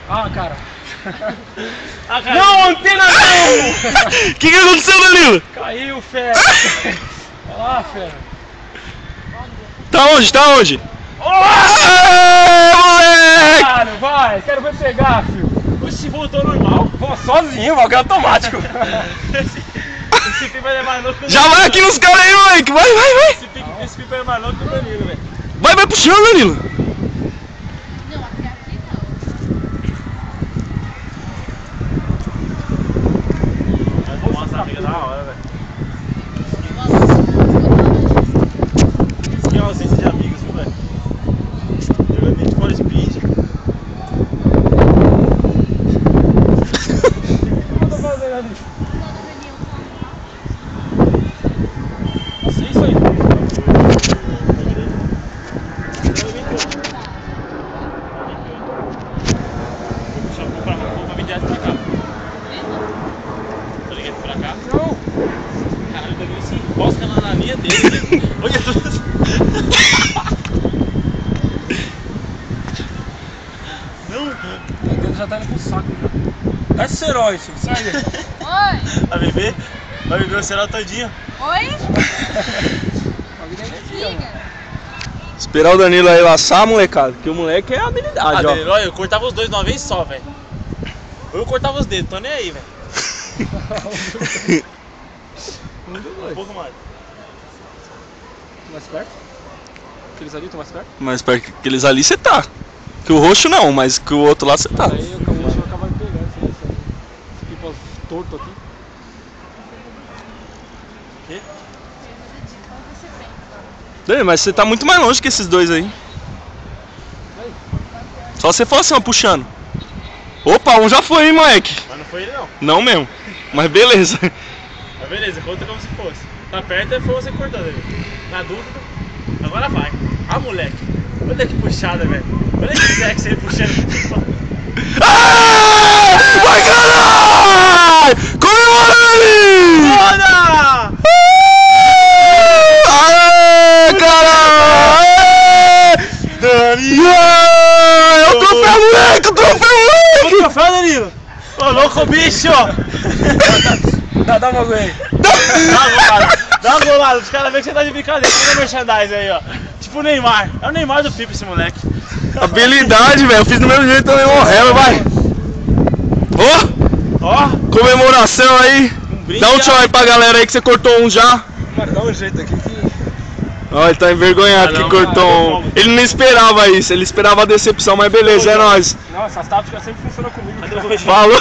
Ah, cara. Não, antena não! O que aconteceu, Danilo? Caiu, fera. Olha lá, fera. Tá onde? Tá onde? Aê, moleque! Caralho, vai. Quero ver pegar, filho. Oxi, voltou normal. Pô, sozinho, bagulho automático. Esse pipa é mais louco que o Já Danilo. vai aqui nos caras aí, moleque! Vai, vai, vai! Esse pipa é mais louco que o Danilo, velho. Vai puxando, Danilo! Não, até aqui não. Nossa, amiga, da hora, velho. Isso aqui é uma ausência de amigos, viu, velho? Jogando Need for Speed. O que eu tô fazendo ali? Nossa, isso aí. Vou vir direto pra cá. Tô ligado pra cá. Não. Caralho, o Danilo se enrosca na linha dele, velho. Olha tudo. Não. O dedo já tá indo pro saco já. Dá esse serói, filho. Sai aí. Oi! Vai beber? Vai beber o cereal todinho. Oi? Liga. Esperar o Danilo aí laçar, molecada, que o moleque é habilidade, ó. Danilo, olha, eu cortava os dois de uma vez só, velho. Ou eu cortava os dedos, tô nem aí, velho. Um pouco mais. Mais perto? Aqueles ali estão mais perto? Mas perto que aqueles ali você tá. Que o roxo não, mas que o outro lá você tá. Aí o Camucho vai acabar pegando esse pipa torto aqui. Quê? Danilo, mas você tá muito mais longe que esses dois aí. Só você for assim, ó, puxando. Opa, um já foi, hein, moleque. Mas não foi ele, não. Não mesmo. Mas beleza. Mas beleza, conta como se fosse. Tá perto, foi você cortando ele. Na dúvida, agora vai. Ah, moleque. Olha que puxada, velho. Olha que sexy ele puxando. Ah! Vai, caralho! Comemora, Danilo! Foda! Aê, caralho! Aê! Danilo! É o troféu, moleque! O troféu, O moleque! troféu, Danilo! Ô, louco, bicho! Dá um bagulho aí. Dá uma golada, dá uma golada. Os caras veem que você tá de brincadeira. Tira merchandise aí, ó. Tipo o Neymar. É o Neymar do Pipa esse moleque. Habilidade, velho. Eu fiz do mesmo jeito também, morrendo, vai. Ó, Ó, comemoração aí. brinde. Dá um tchau aí pra galera aí que você cortou um já. Mano, dá um jeito aqui que... Ó, ele tá envergonhado que Não, cortou um. Ele não esperava isso, ele esperava a decepção, mas beleza, é nóis. Não, essas táticas sempre funcionam comigo. Cadê o Rogério? Falou!